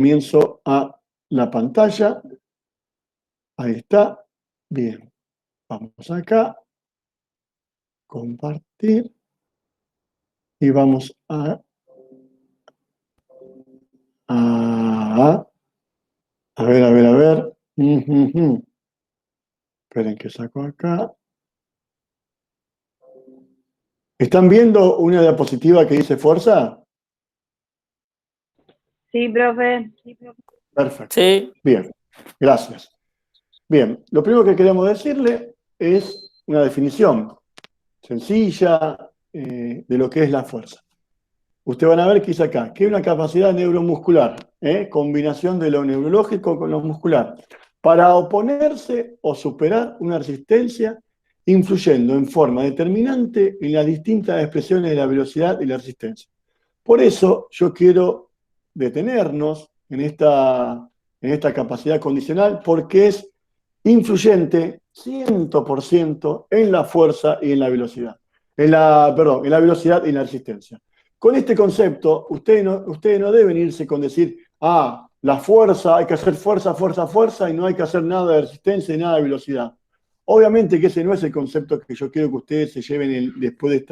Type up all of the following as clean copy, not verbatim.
comienzo a la pantalla. Ahí está. Bien. Vamos acá. Compartir. Y vamos a ver. Esperen que saco acá. ¿Están viendo una diapositiva que dice fuerza? Sí, profe. Perfecto. Sí. Bien, gracias. Bien, lo primero que queremos decirle es una definición sencilla de lo que es la fuerza. Ustedes van a ver que dice acá, que es una capacidad neuromuscular, combinación de lo neurológico con lo muscular, para oponerse o superar una resistencia, influyendo en forma determinante en las distintas expresiones de la velocidad y la resistencia. Por eso yo quiero detenernos en esta capacidad condicional, porque es influyente 100% en la fuerza y en la velocidad. En la velocidad y en la resistencia. Con este concepto, ustedes no deben irse con decir, la fuerza, hay que hacer fuerza, fuerza, fuerza, y no hay que hacer nada de resistencia y nada de velocidad. Obviamente que ese no es el concepto que yo quiero que ustedes se lleven después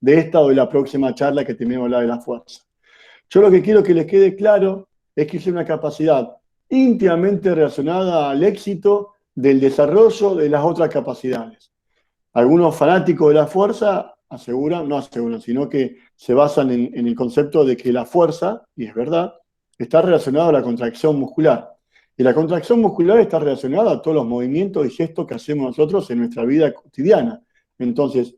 de esta o de la próxima charla que terminemos de hablar de la fuerza. Yo lo que quiero que les quede claro es que es una capacidad íntimamente relacionada al éxito del desarrollo de las otras capacidades. Algunos fanáticos de la fuerza no aseguran, sino que se basan en el concepto de que la fuerza, y es verdad, está relacionada a la contracción muscular. Y la contracción muscular está relacionada a todos los movimientos y gestos que hacemos nosotros en nuestra vida cotidiana. Entonces,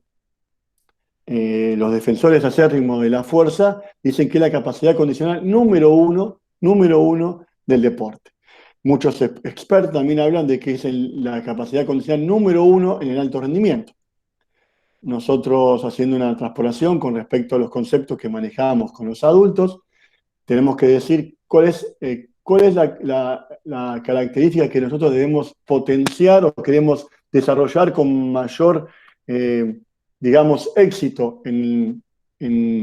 los defensores acérrimos de la fuerza dicen que es la capacidad condicional número uno del deporte. Muchos expertos también hablan de que es la capacidad condicional número uno en el alto rendimiento. Nosotros, haciendo una transpolación con respecto a los conceptos que manejamos con los adultos, tenemos que decir cuál es la característica que nosotros debemos potenciar o queremos desarrollar con mayor, éxito en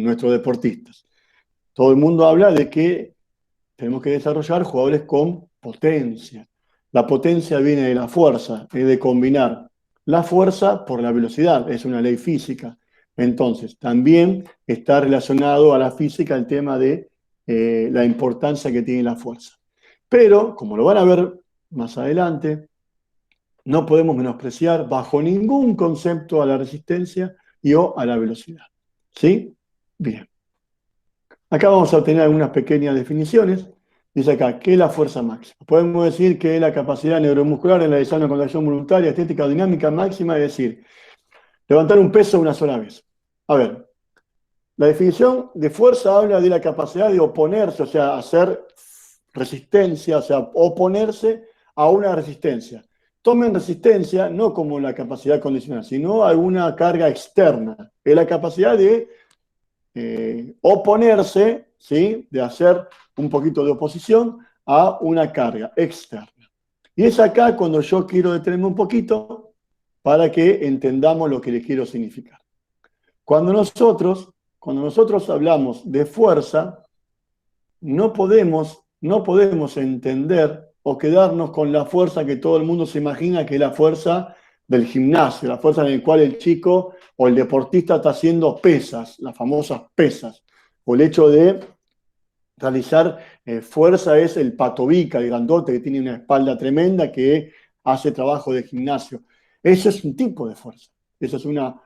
nuestros deportistas. Todo el mundo habla de que tenemos que desarrollar jugadores con potencia. La potencia viene de la fuerza, es de combinar la fuerza por la velocidad, es una ley física. Entonces, también está relacionado a la física el tema de la importancia que tiene la fuerza. Pero, como lo van a ver más adelante, no podemos menospreciar bajo ningún concepto a la resistencia o a la velocidad. ¿Sí? Bien. Acá vamos a obtener algunas pequeñas definiciones. Dice acá, ¿qué es la fuerza máxima? Podemos decir que es la capacidad neuromuscular en realizar una contracción voluntaria, estética o dinámica máxima, es decir, levantar un peso una sola vez. A ver, la definición de fuerza habla de la capacidad de oponerse, o sea, hacer resistencia, o sea, oponerse a una resistencia. Tomen resistencia no como la capacidad condicional, sino alguna carga externa. Es la capacidad de oponerse, ¿sí? De hacer un poquito de oposición a una carga externa. Y es acá cuando yo quiero detenerme un poquito para que entendamos lo que les quiero significar. Cuando nosotros hablamos de fuerza, no podemos entender o quedarnos con la fuerza que todo el mundo se imagina que es la fuerza del gimnasio, la fuerza en la cual el chico o el deportista está haciendo pesas, las famosas pesas, o el hecho de realizar fuerza es el patobica, el grandote que tiene una espalda tremenda que hace trabajo de gimnasio. Eso es un tipo de fuerza, eso es una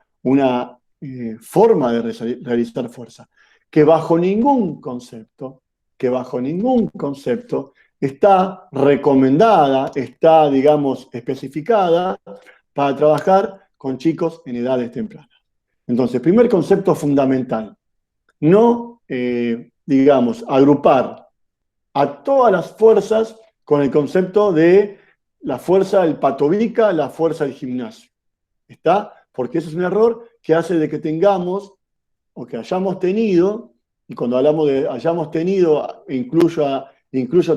forma de realizar fuerza, que bajo ningún concepto está recomendada, está, digamos, especificada para trabajar con chicos en edades tempranas. Entonces, primer concepto fundamental, no, agrupar a todas las fuerzas con el concepto de la fuerza del patobica, la fuerza del gimnasio. ¿Está? Porque ese es un error que hace de que tengamos o que hayamos tenido, y cuando hablamos de hayamos tenido, incluyo a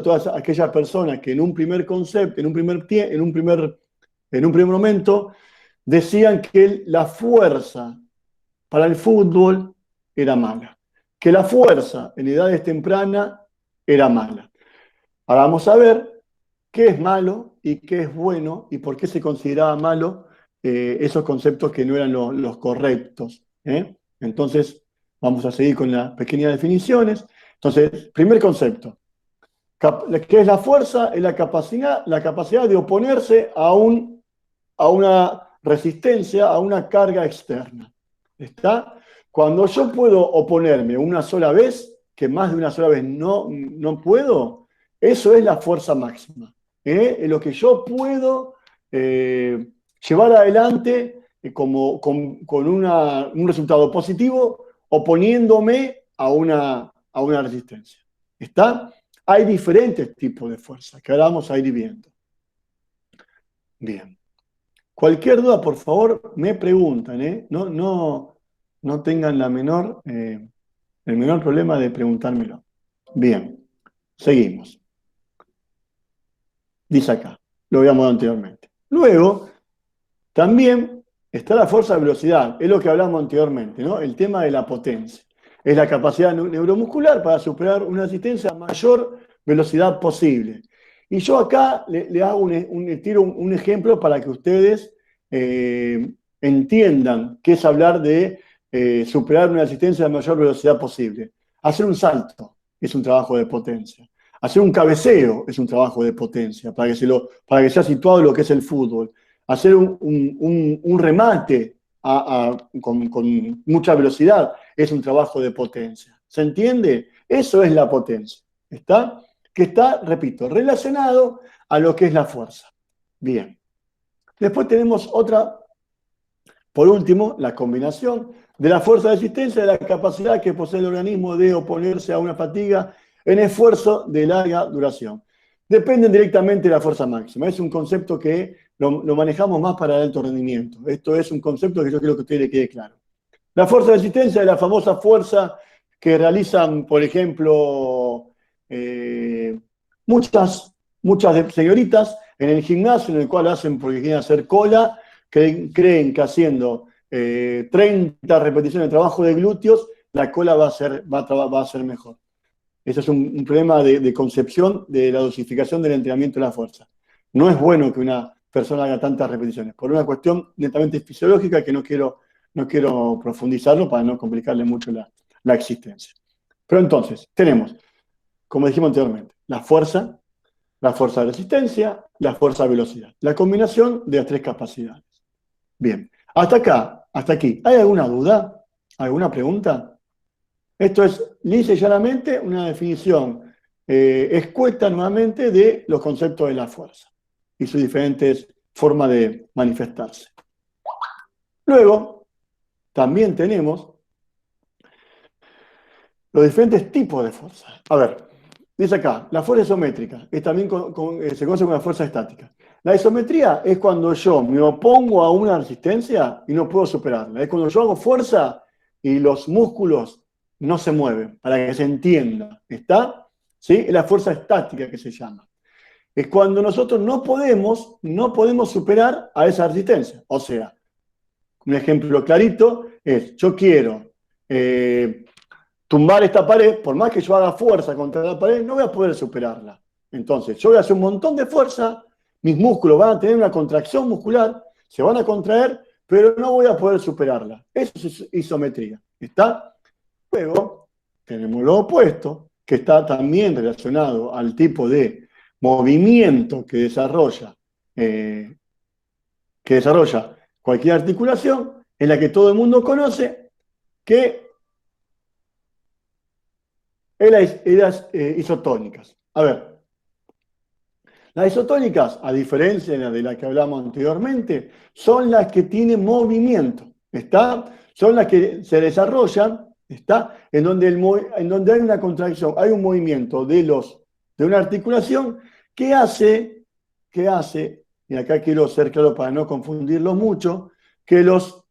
todas aquellas personas que en un primer concepto, en un primer momento, decían que la fuerza para el fútbol era mala, que la fuerza en edades tempranas era mala. Ahora vamos a ver qué es malo y qué es bueno y por qué se consideraba malo esos conceptos que no eran los correctos. Entonces, vamos a seguir con las pequeñas definiciones. Entonces, primer concepto. ¿Qué es la fuerza? Es la capacidad de oponerse a una resistencia, a una carga externa. ¿Está? Cuando yo puedo oponerme una sola vez, que más de una sola vez no puedo, eso es la fuerza máxima. Es lo que yo puedo llevar adelante con un resultado positivo, oponiéndome a una resistencia. ¿Está? Hay diferentes tipos de fuerza, que ahora vamos a ir viendo. Bien. Cualquier duda, por favor, me preguntan, ¿eh? No tengan el menor problema de preguntármelo. Bien, seguimos. Dice acá, lo habíamos dado anteriormente. Luego, también está la fuerza de velocidad, es lo que hablamos anteriormente, ¿no? El tema de la potencia. Es la capacidad neuromuscular para superar una resistencia a mayor velocidad posible. Y yo acá le hago tiro un ejemplo para que ustedes entiendan qué es hablar de superar una resistencia a mayor velocidad posible. Hacer un salto es un trabajo de potencia. Hacer un cabeceo es un trabajo de potencia, para que sea situado lo que es el fútbol. Hacer un remate con mucha velocidad es un trabajo de potencia. ¿Se entiende? Eso es la potencia. ¿Está? Que está, repito, relacionado a lo que es la fuerza. Bien. Después tenemos otra, por último, la combinación de la fuerza de resistencia y de la capacidad que posee el organismo de oponerse a una fatiga en esfuerzo de larga duración. Dependen directamente de la fuerza máxima. Es un concepto que lo manejamos más para el alto rendimiento. Esto es un concepto que yo quiero que a usted le quede claro. La fuerza de resistencia es la famosa fuerza que realizan, por ejemplo, muchas señoritas en el gimnasio, en el cual hacen porque quieren hacer cola, creen que haciendo 30 repeticiones de trabajo de glúteos, la cola va a ser mejor. Ese es un problema de concepción de la dosificación del entrenamiento de la fuerza. No es bueno que una persona haga tantas repeticiones, por una cuestión netamente fisiológica que no quiero profundizarlo para no complicarle mucho la existencia. Pero entonces, tenemos, como dijimos anteriormente, la fuerza de resistencia, la fuerza de velocidad. La combinación de las tres capacidades. Bien, hasta aquí. ¿Hay alguna duda? ¿Alguna pregunta? Esto es lisa y llanamente una definición escueta nuevamente de los conceptos de la fuerza y sus diferentes formas de manifestarse. Luego, también tenemos los diferentes tipos de fuerza. A ver, dice acá, la fuerza isométrica también se conoce como la fuerza estática. La isometría es cuando yo me opongo a una resistencia y no puedo superarla. Es cuando yo hago fuerza y los músculos no se mueven, para que se entienda. ¿Está? ¿Sí? Es la fuerza estática que se llama. Es cuando nosotros no podemos superar a esa resistencia. O sea, un ejemplo clarito es, yo quiero tumbar esta pared, por más que yo haga fuerza contra la pared, no voy a poder superarla. Entonces, yo voy a hacer un montón de fuerza, mis músculos van a tener una contracción muscular, se van a contraer, pero no voy a poder superarla. Eso es isometría. ¿Está? Luego tenemos lo opuesto, que está también relacionado al tipo de movimiento que desarrolla cualquier articulación, en la que todo el mundo conoce, que es las isotónicas. A ver, las isotónicas, a diferencia de la que hablamos anteriormente, son las que tienen movimiento, ¿está? Son las que se desarrollan, ¿está? En donde hay una contracción, hay un movimiento de una articulación que hace, y acá quiero ser claro para no confundirlo mucho, que los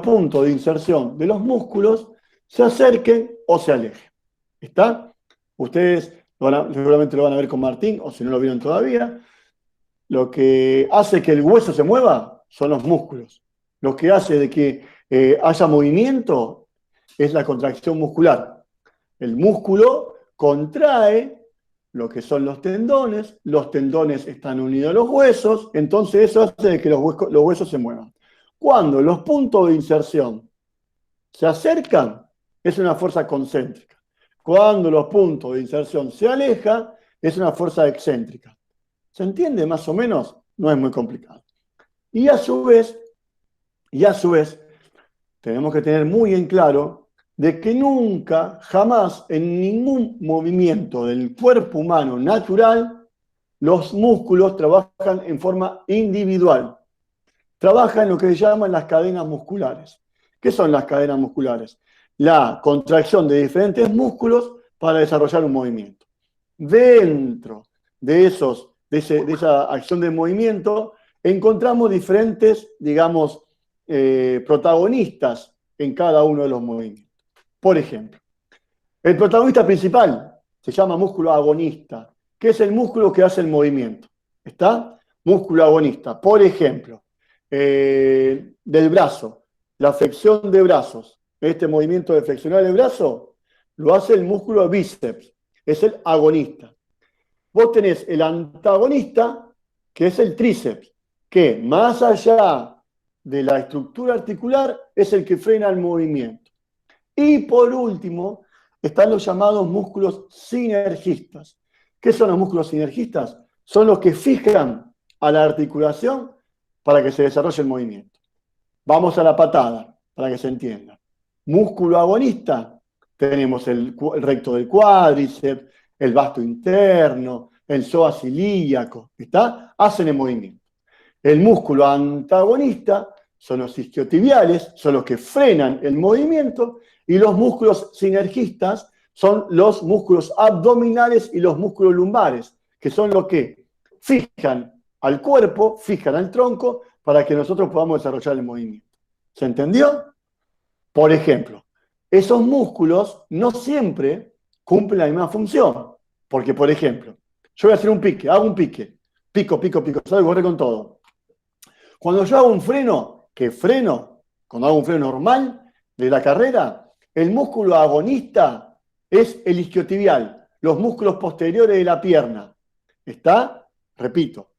puntos de inserción de los músculos se acerquen o se alejen. ¿Está? Ustedes seguramente lo van a ver con Martín, o si no lo vieron todavía. Lo que hace que el hueso se mueva son los músculos. Lo que hace de que haya movimiento es la contracción muscular. El músculo contrae lo que son los tendones están unidos a los huesos, entonces eso hace que los huesos se muevan. Cuando los puntos de inserción se acercan, es una fuerza concéntrica. Cuando los puntos de inserción se alejan, es una fuerza excéntrica. ¿Se entiende más o menos? No es muy complicado. Y a su vez, tenemos que tener muy en claro de que nunca, jamás, en ningún movimiento del cuerpo humano natural, los músculos trabajan en forma individual. Trabajan en lo que se llaman las cadenas musculares. ¿Qué son las cadenas musculares? La contracción de diferentes músculos para desarrollar un movimiento. Dentro de esa acción de movimiento, encontramos diferentes, digamos, protagonistas en cada uno de los movimientos. Por ejemplo, el protagonista principal se llama músculo agonista, que es el músculo que hace el movimiento. ¿Está? Músculo agonista. Por ejemplo, del brazo, la flexión de brazos. Este movimiento de flexionar el brazo lo hace el músculo bíceps, es el agonista. Vos tenés el antagonista, que es el tríceps, que más allá de la estructura articular es el que frena el movimiento. Y por último, están los llamados músculos sinergistas. ¿Qué son los músculos sinergistas? Son los que fijan a la articulación para que se desarrolle el movimiento. Vamos a la patada, para que se entienda. Músculo agonista, tenemos el recto del cuádriceps, el vasto interno, el psoas ilíaco, ¿está? Hacen el movimiento. El músculo antagonista son los isquiotibiales, son los que frenan el movimiento, y los músculos sinergistas son los músculos abdominales y los músculos lumbares, que son los que fijan al cuerpo, fijan al tronco, para que nosotros podamos desarrollar el movimiento. ¿Se entendió? Por ejemplo, esos músculos no siempre cumplen la misma función. Porque, por ejemplo, yo voy a hacer un pique, hago un pique, pico, salgo a correr con todo. Cuando yo hago un freno, cuando hago un freno normal de la carrera, el músculo agonista es el isquiotibial, los músculos posteriores de la pierna. ¿Está? Repito,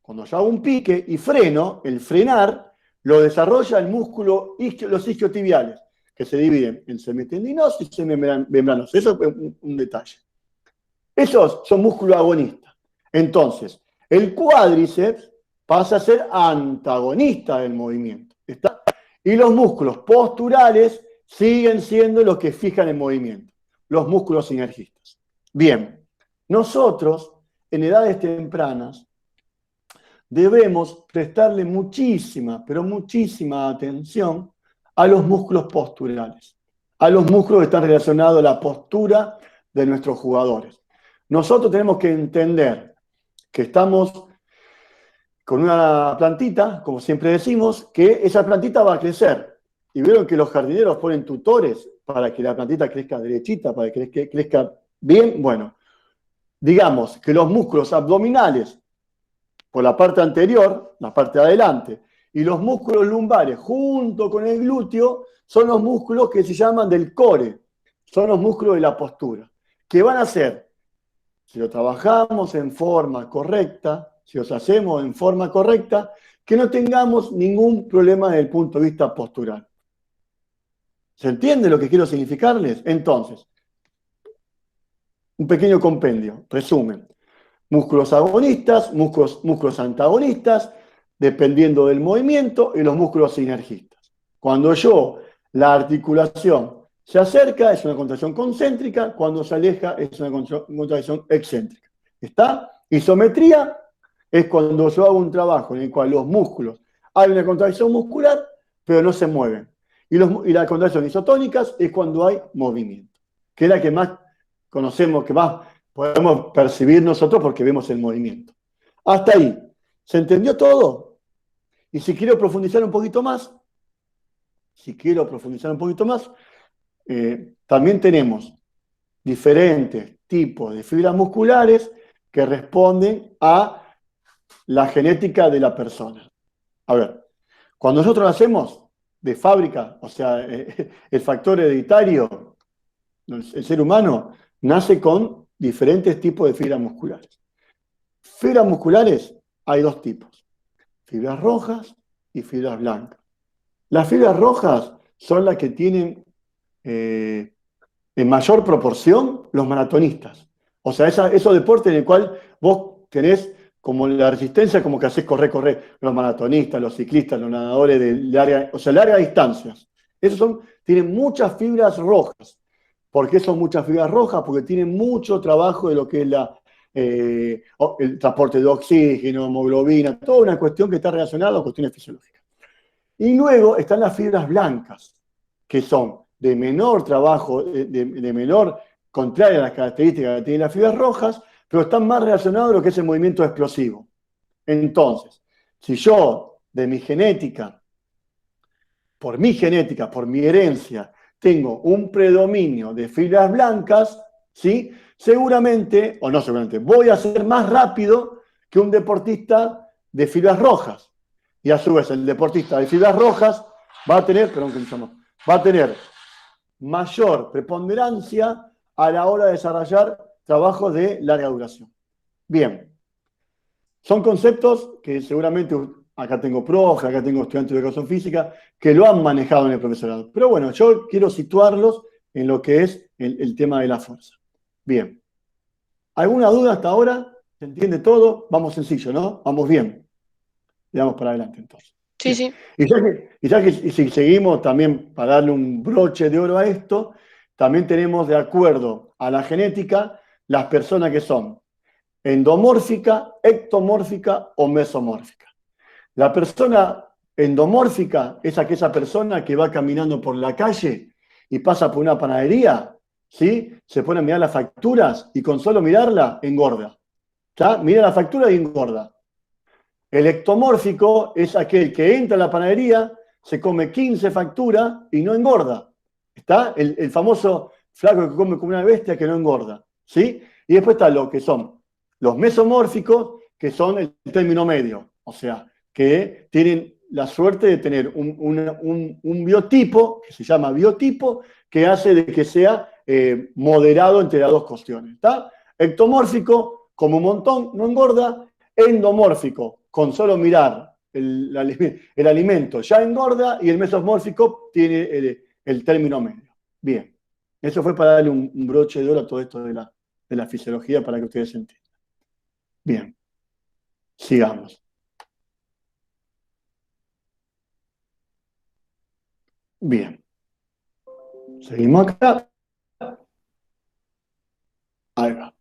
cuando yo hago un pique y freno, el frenar lo desarrolla el músculo, los isquiotibiales, que se dividen en semitendinosos y semimembranosos. Eso es un detalle. Esos son músculos agonistas. Entonces, el cuádriceps pasa a ser antagonista del movimiento. ¿Está? Y los músculos posturales siguen siendo los que fijan el movimiento, los músculos sinergistas. Bien, nosotros en edades tempranas debemos prestarle muchísima, pero muchísima atención a los músculos posturales, a los músculos que están relacionados a la postura de nuestros jugadores. Nosotros tenemos que entender que estamos con una plantita, como siempre decimos, que esa plantita va a crecer. Y vieron que los jardineros ponen tutores para que la plantita crezca derechita, para que crezca bien. Bueno, digamos que los músculos abdominales por la parte anterior, la parte de adelante, y los músculos lumbares junto con el glúteo son los músculos que se llaman del core, son los músculos de la postura, que van a hacer, si lo trabajamos en forma correcta, si los hacemos en forma correcta, que no tengamos ningún problema desde el punto de vista postural. ¿Se entiende lo que quiero significarles? Entonces, un pequeño compendio, resumen. Músculos agonistas, músculos antagonistas, dependiendo del movimiento, y los músculos sinergistas. Cuando la articulación se acerca, es una contracción concéntrica, cuando se aleja, es una contracción excéntrica. ¿Está? Isometría es cuando yo hago un trabajo en el cual los músculos, hay una contracción muscular, pero no se mueven. Y la contracción isotónicas es cuando hay movimiento, que es la que más conocemos, que más podemos percibir nosotros porque vemos el movimiento. Hasta ahí. ¿Se entendió todo? Y si quiero profundizar un poquito más, también tenemos diferentes tipos de fibras musculares que responden a la genética de la persona. A ver, cuando nosotros nacemos de fábrica, o sea, el factor hereditario el ser humano nace con diferentes tipos de fibras musculares. Fibras musculares hay dos tipos, fibras rojas y fibras blancas. Las fibras rojas son las que tienen en mayor proporción los maratonistas. O sea, esos deportes en el cual vos tenés como la resistencia, como que hacés correr, los maratonistas, los ciclistas, los nadadores de largas distancias. Tienen muchas fibras rojas. ¿Por qué son muchas fibras rojas? Porque tienen mucho trabajo de lo que es el transporte de oxígeno, hemoglobina, toda una cuestión que está relacionada a cuestiones fisiológicas. Y luego están las fibras blancas, que son de menor trabajo, de menor, contraria a las características que tienen las fibras rojas, pero están más relacionados a lo que es el movimiento explosivo. Entonces, si yo, por mi genética, por mi herencia, tengo un predominio de fibras blancas, ¿sí? Seguramente, o no seguramente, voy a ser más rápido que un deportista de fibras rojas. Y a su vez, el deportista de fibras rojas va a tener mayor preponderancia a la hora de desarrollar trabajos de larga duración. Bien, son conceptos que seguramente acá tengo profes, acá tengo estudiantes de educación física que lo han manejado en el profesorado. Pero bueno, yo quiero situarlos en lo que es el tema de la fuerza. Bien, ¿alguna duda hasta ahora? ¿Se entiende todo? Vamos sencillo, ¿no? Vamos bien. Y vamos para adelante entonces. Sí, sí. Y si seguimos también para darle un broche de oro a esto, también tenemos de acuerdo a la genética las personas que son endomórfica, ectomórfica o mesomórfica. La persona endomórfica es aquella persona que va caminando por la calle y pasa por una panadería, ¿sí? Se pone a mirar las facturas y con solo mirarla engorda. ¿Está? Mira la factura y engorda. El ectomórfico es aquel que entra a la panadería, se come 15 facturas y no engorda. ¿Está? El famoso flaco que come como una bestia que no engorda. ¿Sí? Y después está lo que son los mesomórficos, que son el término medio. O sea, que tienen la suerte de tener un biotipo, que se llama biotipo, que hace de que sea moderado entre las dos cuestiones. ¿Está? Ectomórfico, como un montón, no engorda. Endomórfico, con solo mirar el alimento ya engorda, y el mesomórfico tiene el término medio. Bien, eso fue para darle un broche de oro a todo esto de la fisiología para que ustedes entiendan. Bien, sigamos. Bien, seguimos acá. Ahí va.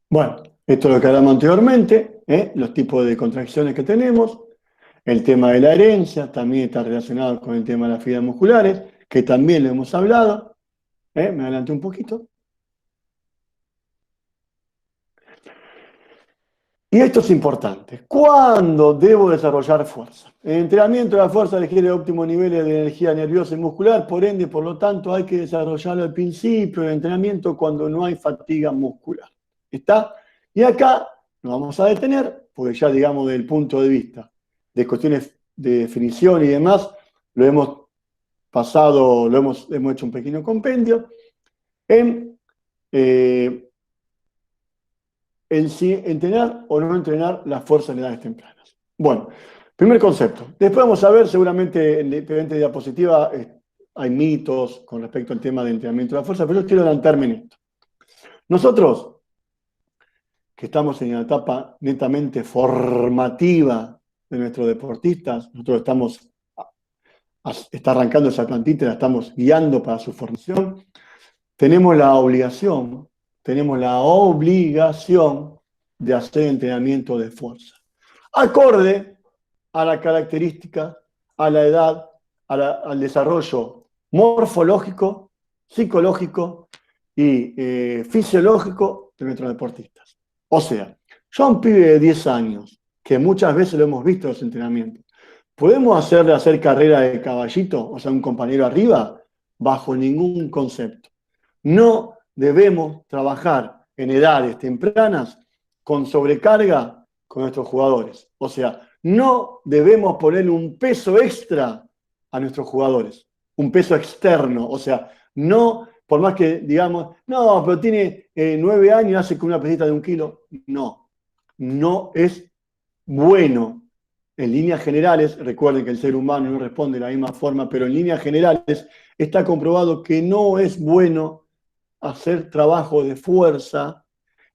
Bueno, esto es lo que hablamos anteriormente, los tipos de contracciones que tenemos. El tema de la herencia también está relacionado con el tema de las fibras musculares, que también lo hemos hablado. Me adelanté un poquito. Y esto es importante. ¿Cuándo debo desarrollar fuerza? El entrenamiento de la fuerza requiere óptimos niveles de energía nerviosa y muscular, por ende, por lo tanto, hay que desarrollarlo al principio del entrenamiento cuando no hay fatiga muscular. ¿Está? Y acá nos vamos a detener, porque ya digamos desde el punto de vista de cuestiones de definición y demás, lo hemos pasado, hemos hecho un pequeño compendio en si entrenar o no entrenar la fuerza en edades tempranas. Bueno, primer concepto. Después vamos a ver, seguramente en la diferente diapositiva hay mitos con respecto al tema de entrenamiento de la fuerza, pero yo quiero adelantarme en esto. Nosotros, que estamos en una etapa netamente formativa de nuestros deportistas, nosotros está arrancando esa plantita, la estamos guiando para su formación, tenemos la obligación de hacer entrenamiento de fuerza, acorde a la característica, a la edad, al desarrollo morfológico, psicológico y fisiológico de nuestros deportistas. O sea, yo a un pibe de 10 años, que muchas veces lo hemos visto en los entrenamientos, ¿podemos hacerle hacer carrera de caballito, o sea, un compañero arriba? Bajo ningún concepto. No debemos trabajar en edades tempranas con sobrecarga con nuestros jugadores. O sea, no debemos ponerle un peso extra a nuestros jugadores, un peso externo. O sea, No, por más que digamos, no, pero tiene 9 años y hace con una pesita de 1 kilo. No, no es bueno. En líneas generales, recuerden que el ser humano no responde de la misma forma, pero en líneas generales está comprobado que no es bueno hacer trabajo de fuerza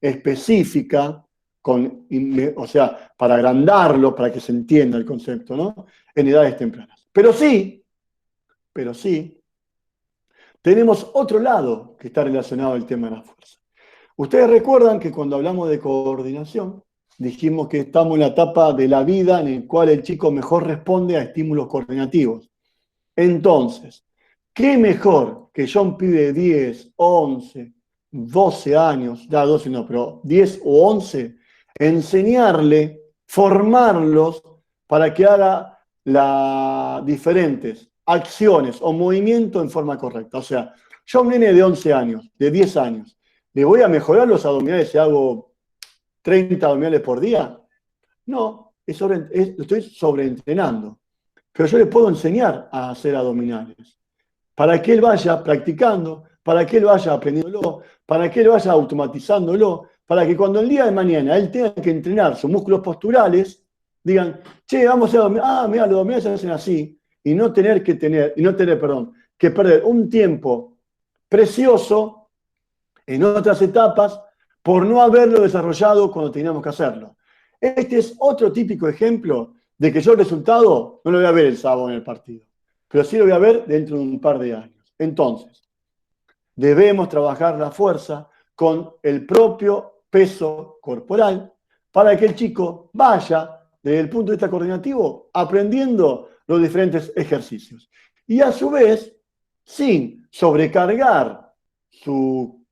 específica, o sea, para agrandarlo, para que se entienda el concepto, ¿no? En edades tempranas. Pero sí, tenemos otro lado que está relacionado al tema de la fuerza. Ustedes recuerdan que cuando hablamos de coordinación, dijimos que estamos en la etapa de la vida en la cual el chico mejor responde a estímulos coordinativos. Entonces, ¿qué mejor que yo un pibe de 10, 11, 12 años, ya 12 no, pero 10 o 11, enseñarle, formarlos para que haga las diferentes acciones o movimientos en forma correcta? O sea, yo a un nene de 11 años, de 10 años, ¿le voy a mejorar los abdominales si hago 30 abdominales por día? No, lo estoy sobreentrenando. Pero yo le puedo enseñar a hacer abdominales, para que él vaya practicando, para que él vaya aprendiéndolo, para que él vaya automatizándolo, para que cuando el día de mañana él tenga que entrenar sus músculos posturales, digan, che, vamos a hacer abdominales, mira, los abdominales se hacen así, y no tener, que perder un tiempo precioso en otras etapas por no haberlo desarrollado cuando teníamos que hacerlo. Este es otro típico ejemplo de que yo el resultado no lo voy a ver el sábado en el partido, pero sí lo voy a ver dentro de un par de años. Entonces, debemos trabajar la fuerza con el propio peso corporal para que el chico vaya, desde el punto de vista coordinativo, aprendiendo los diferentes ejercicios. Y a su vez, sin sobrecargar su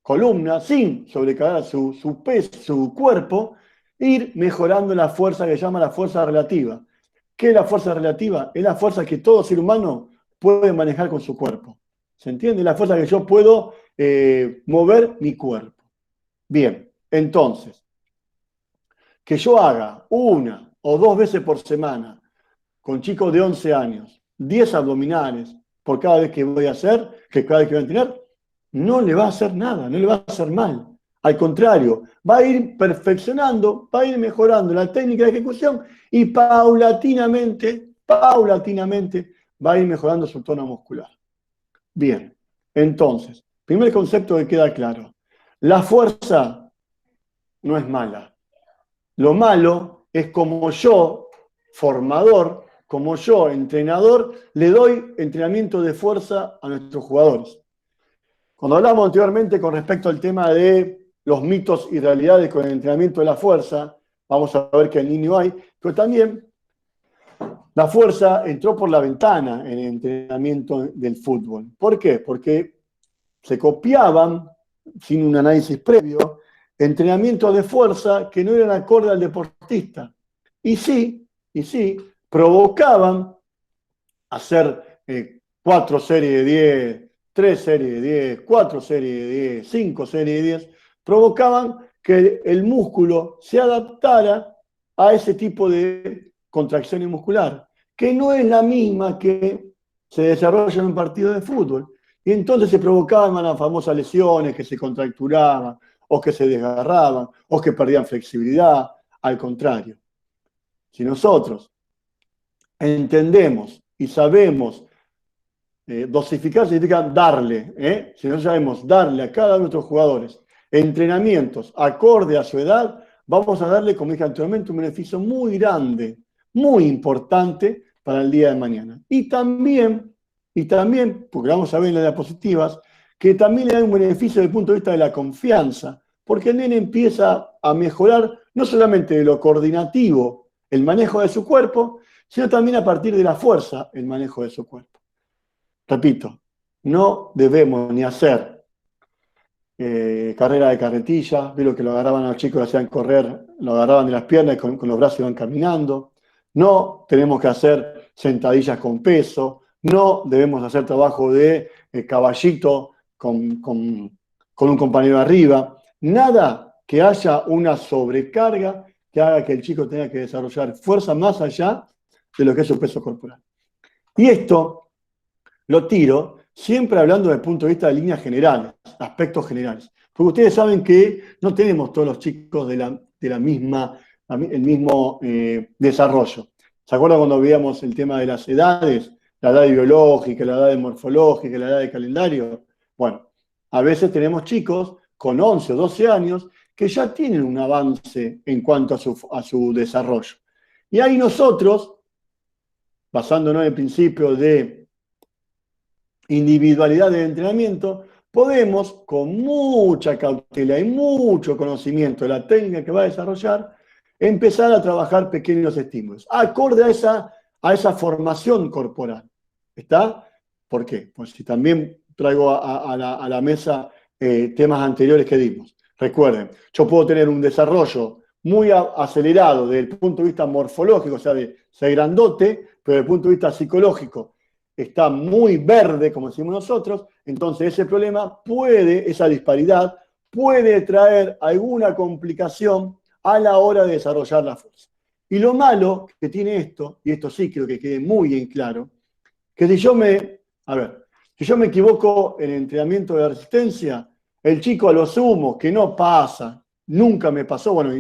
columna, sin sobrecargar su peso, su cuerpo, ir mejorando la fuerza que llama la fuerza relativa. ¿Qué es la fuerza relativa? Es la fuerza que todo ser humano puede manejar con su cuerpo. ¿Se entiende? La fuerza que yo puedo mover mi cuerpo. Bien, entonces, que yo haga 1 o 2 veces por semana con chicos de 11 años, 10 abdominales por cada vez que voy a hacer, que cada vez que voy a entrenar, no le va a hacer nada, no le va a hacer mal. Al contrario, va a ir perfeccionando, va a ir mejorando la técnica de ejecución y paulatinamente va a ir mejorando su tono muscular. Bien, entonces, primer concepto que queda claro. La fuerza no es mala. Lo malo es como yo, formador, como yo, entrenador, le doy entrenamiento de fuerza a nuestros jugadores. Cuando hablamos anteriormente con respecto al tema de los mitos y realidades con el entrenamiento de la fuerza, vamos a ver que en niño hay, pero también la fuerza entró por la ventana en el entrenamiento del fútbol. ¿Por qué? Porque se copiaban, sin un análisis previo, entrenamientos de fuerza que no eran acorde al deportista. Y sí, provocaban hacer 4 series de 10, 3 series de 10, 4 series de 10, 5 series de 10, provocaban que el músculo se adaptara a ese tipo de contracción muscular, que no es la misma que se desarrolla en un partido de fútbol. Y entonces se provocaban las famosas lesiones que se contracturaban, o que se desgarraban, o que perdían flexibilidad. Al contrario, si nosotros entendemos y sabemos dosificar, significa darle, si nosotros sabemos darle a cada uno de nuestros jugadores entrenamientos acorde a su edad, vamos a darle, como dije anteriormente, un beneficio muy grande, muy importante para el día de mañana. Y también, porque vamos a ver en las diapositivas, que también le da un beneficio desde el punto de vista de la confianza, porque el nene empieza a mejorar no solamente de lo coordinativo, el manejo de su cuerpo, sino también a partir de la fuerza, el manejo de su cuerpo. Repito, no debemos ni hacer carrera de carretilla, vi lo que lo agarraban a los chicos, lo hacían correr, lo agarraban de las piernas y con los brazos iban caminando. No tenemos que hacer sentadillas con peso, no debemos hacer trabajo de caballito con un compañero arriba. Nada que haya una sobrecarga que haga que el chico tenga que desarrollar fuerza más allá de lo que es su peso corporal. Y esto lo tiro Siempre hablando desde el punto de vista de líneas generales, aspectos generales. Porque ustedes saben que no tenemos todos los chicos de la misma, el mismo desarrollo. ¿Se acuerdan cuando veíamos el tema de las edades? La edad biológica, la edad morfológica, la edad de calendario. Bueno, a veces tenemos chicos con 11 o 12 años que ya tienen un avance en cuanto a su desarrollo. Y ahí nosotros, basándonos en el principio de individualidad del entrenamiento, podemos, con mucha cautela y mucho conocimiento de la técnica que va a desarrollar, empezar a trabajar pequeños estímulos, acorde a esa formación corporal. ¿Está? ¿Por qué? Pues si también traigo a la mesa temas anteriores que dimos. Recuerden, yo puedo tener un desarrollo muy acelerado desde el punto de vista morfológico, o sea, de ser grandote, pero desde el punto de vista psicológico está muy verde, como decimos nosotros, entonces ese problema esa disparidad, puede traer alguna complicación a la hora de desarrollar la fuerza. Y lo malo que tiene esto, y esto sí creo que quede muy en claro, que si yo me equivoco en el entrenamiento de resistencia, el chico a lo sumo, que no pasa, nunca me pasó, bueno,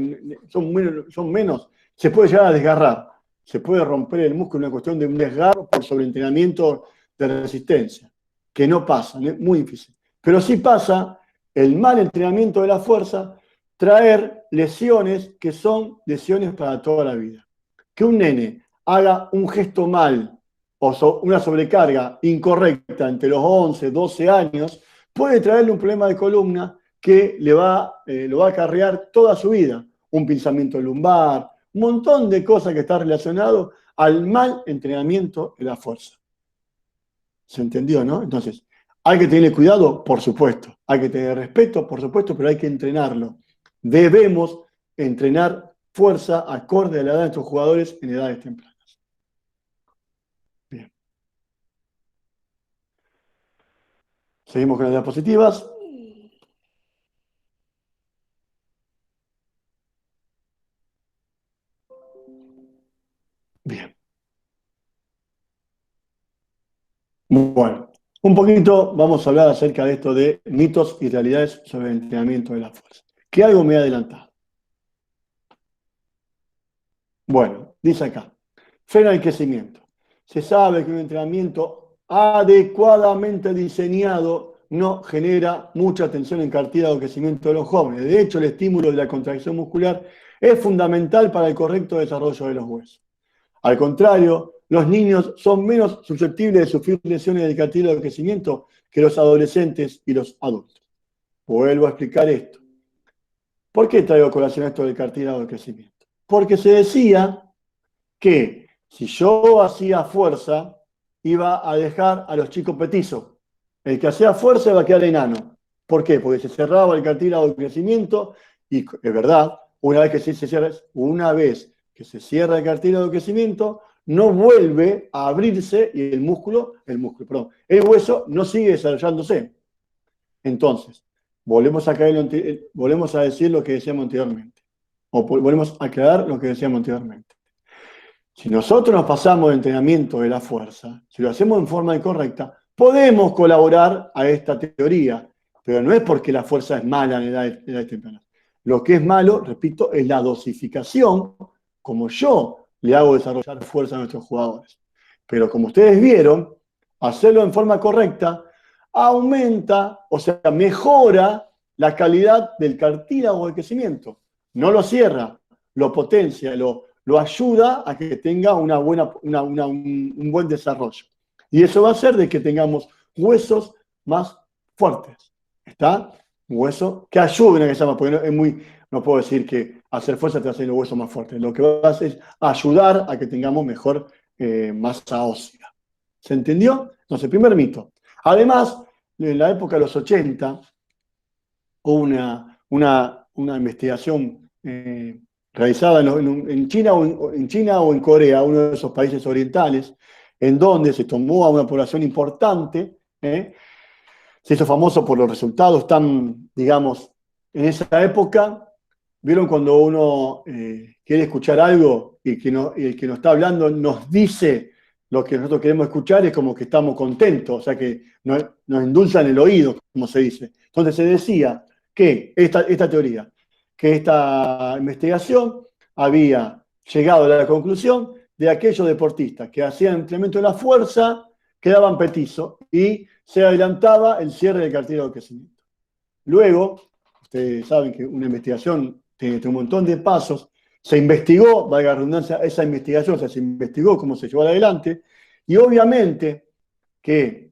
son menos, se puede llegar a desgarrar, se puede romper el músculo, una cuestión de un desgarro por sobreentrenamiento de resistencia, que no pasa, muy difícil. Pero sí pasa el mal entrenamiento de la fuerza, traer lesiones que son lesiones para toda la vida. Que un nene haga un gesto mal, o una sobrecarga incorrecta entre los 11, 12 años, puede traerle un problema de columna que lo va a acarrear toda su vida. Un pinzamiento lumbar, un montón de cosas que están relacionadas al mal entrenamiento de la fuerza. ¿Se entendió, no? Entonces, ¿hay que tener cuidado? Por supuesto. ¿Hay que tener respeto? Por supuesto, pero hay que entrenarlo. Debemos entrenar fuerza acorde a la edad de nuestros jugadores en edades tempranas. Bien. Seguimos con las diapositivas. Bien. Bueno, un poquito vamos a hablar acerca de esto de mitos y realidades sobre el entrenamiento de la fuerza. Que algo me he adelantado. Bueno, dice acá, frena el crecimiento. Se sabe que un entrenamiento adecuadamente diseñado no genera mucha tensión en cartílago o crecimiento de los jóvenes. De hecho, el estímulo de la contracción muscular es fundamental para el correcto desarrollo de los huesos. Al contrario, los niños son menos susceptibles de sufrir lesiones del cartílago de crecimiento que los adolescentes y los adultos. Vuelvo a explicar esto. ¿Por qué traigo a colación esto del cartílago de crecimiento? Porque se decía que si yo hacía fuerza, iba a dejar a los chicos petizos. El que hacía fuerza iba a quedar enano. ¿Por qué? Porque se cerraba el cartílago de crecimiento y es verdad, una vez que se cierra el cartílago de crecimiento, no vuelve a abrirse y el hueso no sigue desarrollándose. Entonces, volvemos a decir lo que decíamos anteriormente, o volvemos a aclarar lo que decíamos anteriormente. Si nosotros nos pasamos de entrenamiento de la fuerza, si lo hacemos en forma incorrecta, podemos colaborar a esta teoría, pero no es porque la fuerza es mala en edades tempranas. Lo que es malo, repito, es la dosificación, como yo le hago desarrollar fuerza a nuestros jugadores. Pero como ustedes vieron, hacerlo en forma correcta aumenta, o sea, mejora la calidad del cartílago de crecimiento. No lo cierra, lo potencia, lo ayuda a que tenga un buen desarrollo. Y eso va a hacer de que tengamos huesos más fuertes. ¿Está? Huesos que ayuden a que sea más, porque no puedo decir que hacer fuerza te hace los huesos más fuertes. Lo que va a hacer es ayudar a que tengamos mejor masa ósea. ¿Se entendió? Entonces, primer mito. Además, en la época de los 80, hubo una investigación realizada en China o en Corea, uno de esos países orientales, en donde se tomó a una población importante, se hizo famoso por los resultados tan, digamos, en esa época. ¿Vieron cuando uno quiere escuchar algo y el que nos está hablando nos dice lo que nosotros queremos escuchar es como que estamos contentos, o sea que nos endulzan el oído, como se dice. Entonces se decía que esta teoría, que esta investigación había llegado a la conclusión de aquellos deportistas que hacían entrenamiento de la fuerza, quedaban petizos y se adelantaba el cierre del cartílago de crecimiento. Luego, ustedes saben que una investigación tiene un montón de pasos, se investigó, valga la redundancia, esa investigación, o sea, se investigó cómo se llevó adelante, y obviamente que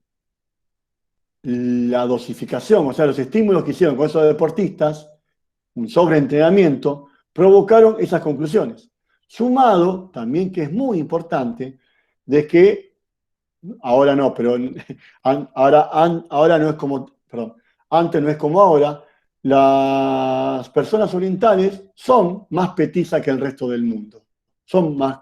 la dosificación, o sea, los estímulos que hicieron con esos deportistas, un sobreentrenamiento, provocaron esas conclusiones. Sumado, también que es muy importante, de que, ahora no, pero ahora no es como, perdón, antes no es como ahora, las personas orientales son más petizas que el resto del mundo. Son más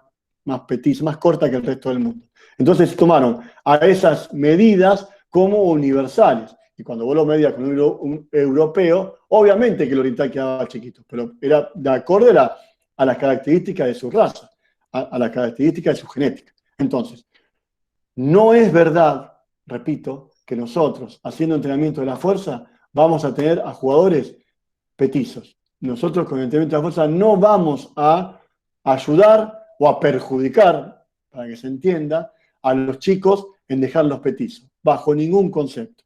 petizas, más cortas que el resto del mundo. Entonces tomaron a esas medidas como universales. Y cuando vos lo medías con un europeo, obviamente que el oriental quedaba chiquito, pero era de acuerdo a las características de su raza, a las características de su genética. Entonces, no es verdad, repito, que nosotros, haciendo entrenamiento de la fuerza, vamos a tener a jugadores petizos. Nosotros con el entrenamiento de la fuerza no vamos a ayudar o a perjudicar, para que se entienda, a los chicos en dejarlos petizos, bajo ningún concepto.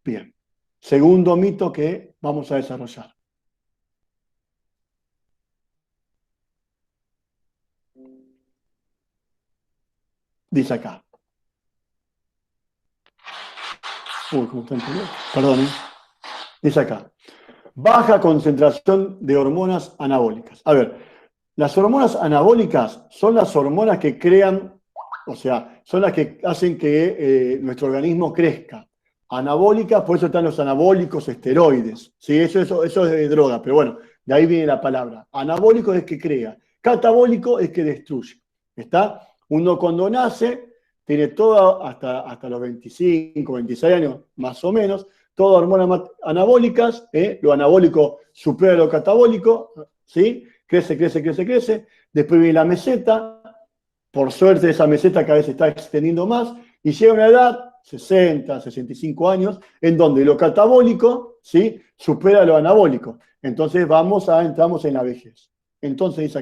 Bien. Segundo mito que vamos a desarrollar. Dice acá. Uy, ¿cómo está entendido? Perdón, ¿eh? Dice acá. Baja concentración de hormonas anabólicas. A ver, las hormonas anabólicas son las hormonas que crean, o sea, son las que hacen que nuestro organismo crezca. Anabólicas, por eso están los anabólicos esteroides. Sí, eso es de droga, pero bueno, de ahí viene la palabra. Anabólico es que crea, catabólico es que destruye. ¿Está? Uno cuando nace tiene todo, hasta los 25, 26 años más o menos, todas hormonas anabólicas, lo anabólico supera lo catabólico, ¿sí? Crece. Después viene la meseta, por suerte esa meseta cada vez se está extendiendo más, y llega una edad, 60, 65 años, en donde lo catabólico, ¿sí? Supera lo anabólico. Entonces entramos en la vejez. Entonces dice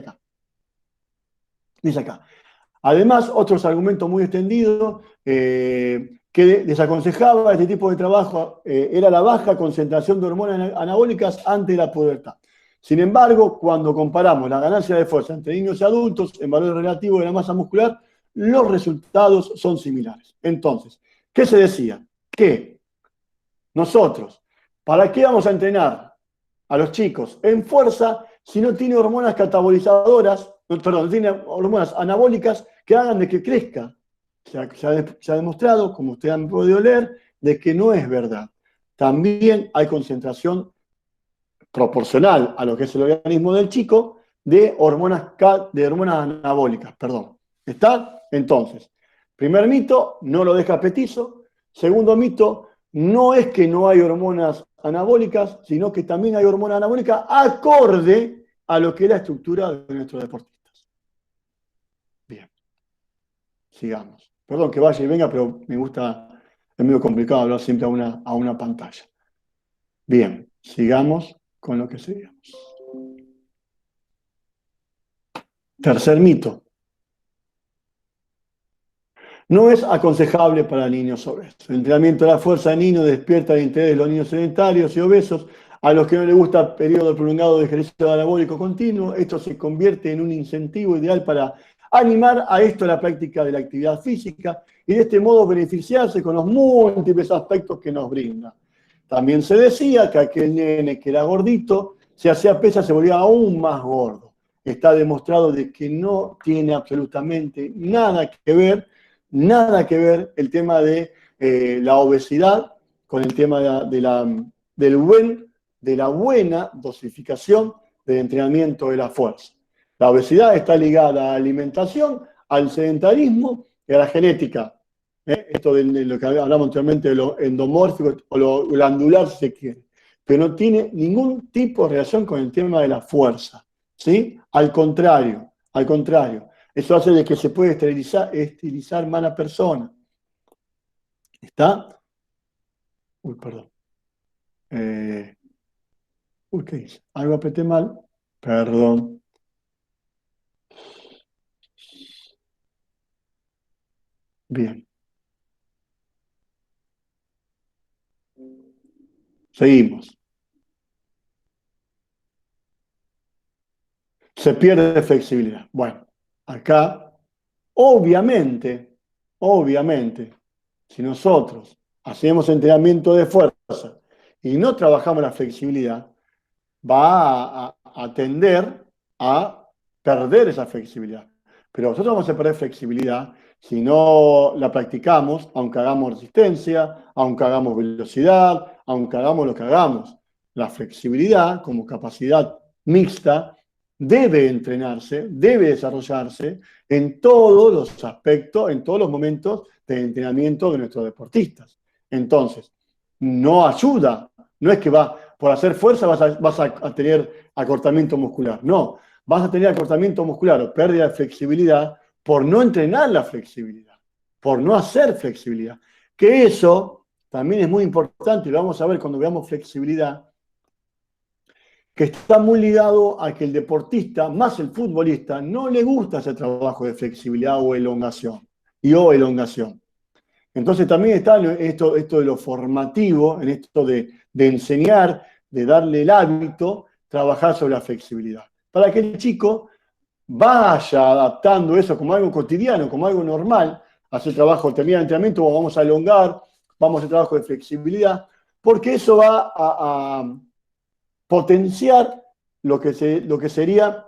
acá. Además, otros argumentos muy extendidos que desaconsejaba este tipo de trabajo era la baja concentración de hormonas anabólicas antes de la pubertad. Sin embargo, cuando comparamos la ganancia de fuerza entre niños y adultos en valores relativos de la masa muscular, los resultados son similares. Entonces, ¿qué se decía? Que nosotros, ¿para qué vamos a entrenar a los chicos en fuerza si no tiene hormonas catabolizadoras, no tiene hormonas anabólicas que hagan de que crezca? Se ha demostrado, como ustedes han podido leer, de que no es verdad. También hay concentración proporcional a lo que es el organismo del chico de hormonas anabólicas. ¿Está? Entonces, primer mito, no lo deja petizo. Segundo mito, no es que no hay hormonas anabólicas, sino que también hay hormonas anabólicas acorde a lo que es la estructura de nuestros deportistas. Bien, sigamos. Perdón que vaya y venga, pero me gusta, es medio complicado hablar siempre a una pantalla. Bien, sigamos con lo que seguimos. Tercer mito. No es aconsejable para niños obesos. El entrenamiento de la fuerza de niños despierta el interés de los niños sedentarios y obesos, a los que no les gusta periodo prolongado de ejercicio anabólico continuo. Esto se convierte en un incentivo ideal para animar a esto la práctica de la actividad física y de este modo beneficiarse con los múltiples aspectos que nos brinda. También se decía que aquel nene que era gordito, si hacía pesas se volvía aún más gordo. Está demostrado de que no tiene absolutamente nada que ver el tema de la obesidad con el tema de la buena dosificación del entrenamiento de la fuerza. La obesidad está ligada a la alimentación, al sedentarismo y a la genética. Esto de lo que hablamos anteriormente de lo endomórfico o lo glandular, si se quiere. Pero no tiene ningún tipo de relación con el tema de la fuerza. ¿Sí? Al contrario. Eso hace de que se puede estilizar mala persona. ¿Está? Uy, perdón. Uy, ¿qué hice? Algo apreté mal. Perdón. Bien. Seguimos. Se pierde flexibilidad. Bueno, acá, obviamente, si nosotros hacemos entrenamiento de fuerza y no trabajamos la flexibilidad, va a tender a perder esa flexibilidad. Pero nosotros vamos a perder flexibilidad si no la practicamos, aunque hagamos resistencia, aunque hagamos velocidad, aunque hagamos lo que hagamos. La flexibilidad como capacidad mixta debe entrenarse, debe desarrollarse en todos los aspectos, en todos los momentos de entrenamiento de nuestros deportistas. Entonces, no ayuda, no es que por hacer fuerza vas a tener acortamiento muscular, no, vas a tener acortamiento muscular o pérdida de flexibilidad por no entrenar la flexibilidad, por no hacer flexibilidad. Que eso también es muy importante y lo vamos a ver cuando veamos flexibilidad, que está muy ligado a que el deportista, más el futbolista, no le gusta ese trabajo de flexibilidad o elongación. Entonces también está esto de lo formativo, en esto de enseñar, de darle el hábito, trabajar sobre la flexibilidad. Para que el chico vaya adaptando eso como algo cotidiano, como algo normal, hacer trabajo, termina el entrenamiento, vamos a elongar, vamos a hacer trabajo de flexibilidad, porque eso va a potenciar lo que sería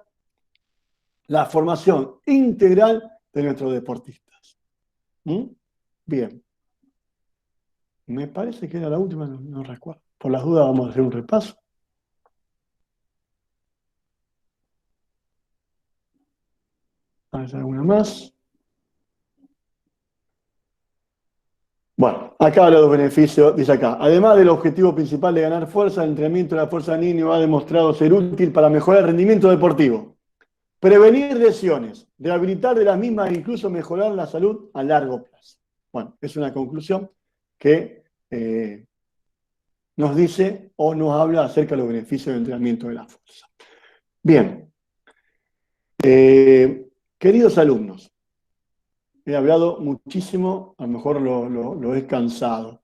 la formación integral de nuestros deportistas. ¿Mm? Bien. Me parece que era la última, no recuerdo. Por las dudas vamos a hacer un repaso. A ver si hay alguna más. Bueno, acá habla de los beneficios, dice acá. Además del objetivo principal de ganar fuerza, el entrenamiento de la fuerza del niño ha demostrado ser útil para mejorar el rendimiento deportivo, prevenir lesiones, rehabilitar de las mismas e incluso mejorar la salud a largo plazo. Bueno, es una conclusión que nos dice o nos habla acerca de los beneficios del entrenamiento de la fuerza. Bien, queridos alumnos, he hablado muchísimo, a lo mejor lo he cansado.